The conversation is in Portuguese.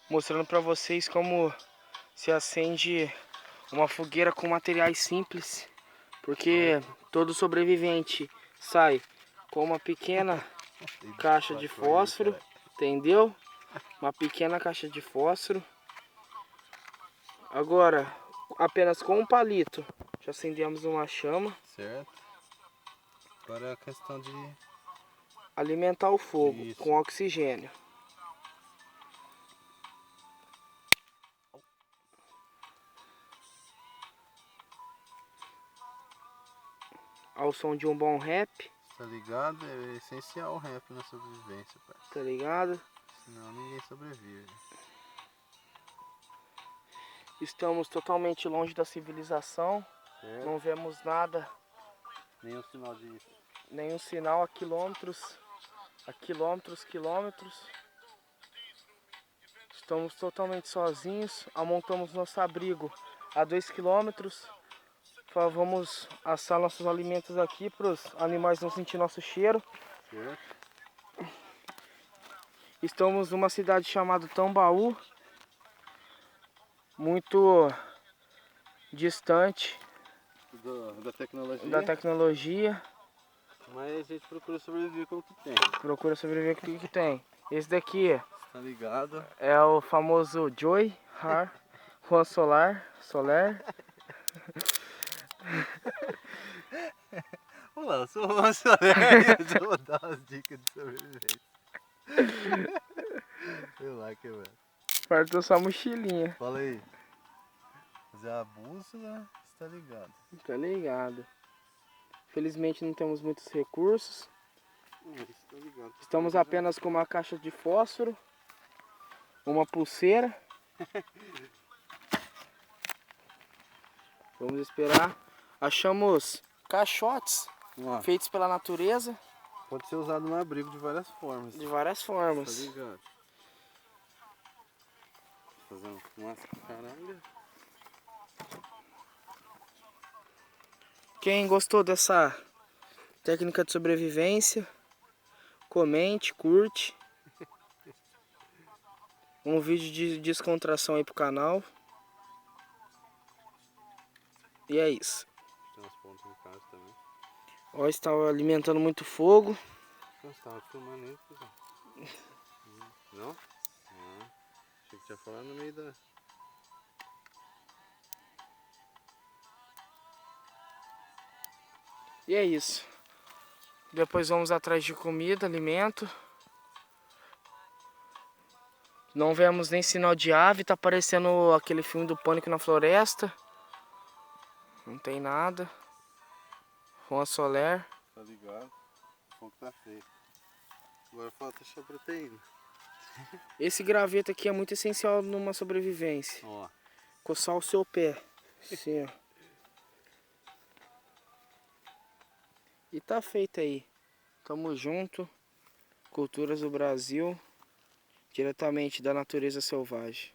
mostrando para vocês como se acende uma fogueira com materiais simples, porque todo sobrevivente sai com uma pequena caixa de fósforo, entendeu? Uma pequena caixa de fósforo. Agora, apenas com um palito, já acendemos uma chama. Certo. Agora é a questão de alimentar o fogo. Isso. Com oxigênio. Ao som de um bom rap. Tá ligado? É essencial o rap na sobrevivência, pai. Tá ligado? Senão ninguém sobrevive. Estamos totalmente longe da civilização. Certo. Não vemos nada. Nenhum sinal de... Nenhum sinal a quilômetros. Quilômetros. Estamos totalmente sozinhos. Amontamos nosso abrigo a 2 quilômetros. Vamos assar nossos alimentos aqui para os animais não sentir nosso cheiro. Certo. Estamos numa cidade chamada Tambaú, muito distante da tecnologia. Mas a gente procura sobreviver com o que tem. Esse daqui tá ligado? É o famoso Joy Juan Soler. Olá, eu sou o Juan Soler e eu vou dar umas dicas de sobrevivência. Sei lá que é. Partiu sua mochilinha. Fala aí. Fazer a bússola, você tá ligado? Tá ligado. Felizmente não temos muitos recursos. Tá ligado. Estamos apenas com uma caixa de fósforo, uma pulseira. Vamos esperar. Achamos caixotes feitos pela natureza. Pode ser usado no abrigo de várias formas. Tá ligado? Fazendo fumaça pra caralho. Quem gostou dessa técnica de sobrevivência, comente, curte. Um vídeo de descontração aí pro canal. E é isso. Tem umas pontas em casa também. Ó, está alimentando muito fogo. Você tava filmando isso, pessoal? Não? Ah, achei que tinha falado no meio da... E é isso. Depois vamos atrás de comida, alimento. Não vemos nem sinal de ave, tá parecendo aquele filme do Pânico na Floresta. Não tem nada. Juan Soler. Tá ligado? O fogo tá feio. Agora falta achar proteína. Esse graveto aqui é muito essencial numa sobrevivência. Ó. Coçar o seu pé. Assim, ó. E tá feito aí. Tamo junto. Culturas do Brasil. Diretamente da natureza selvagem.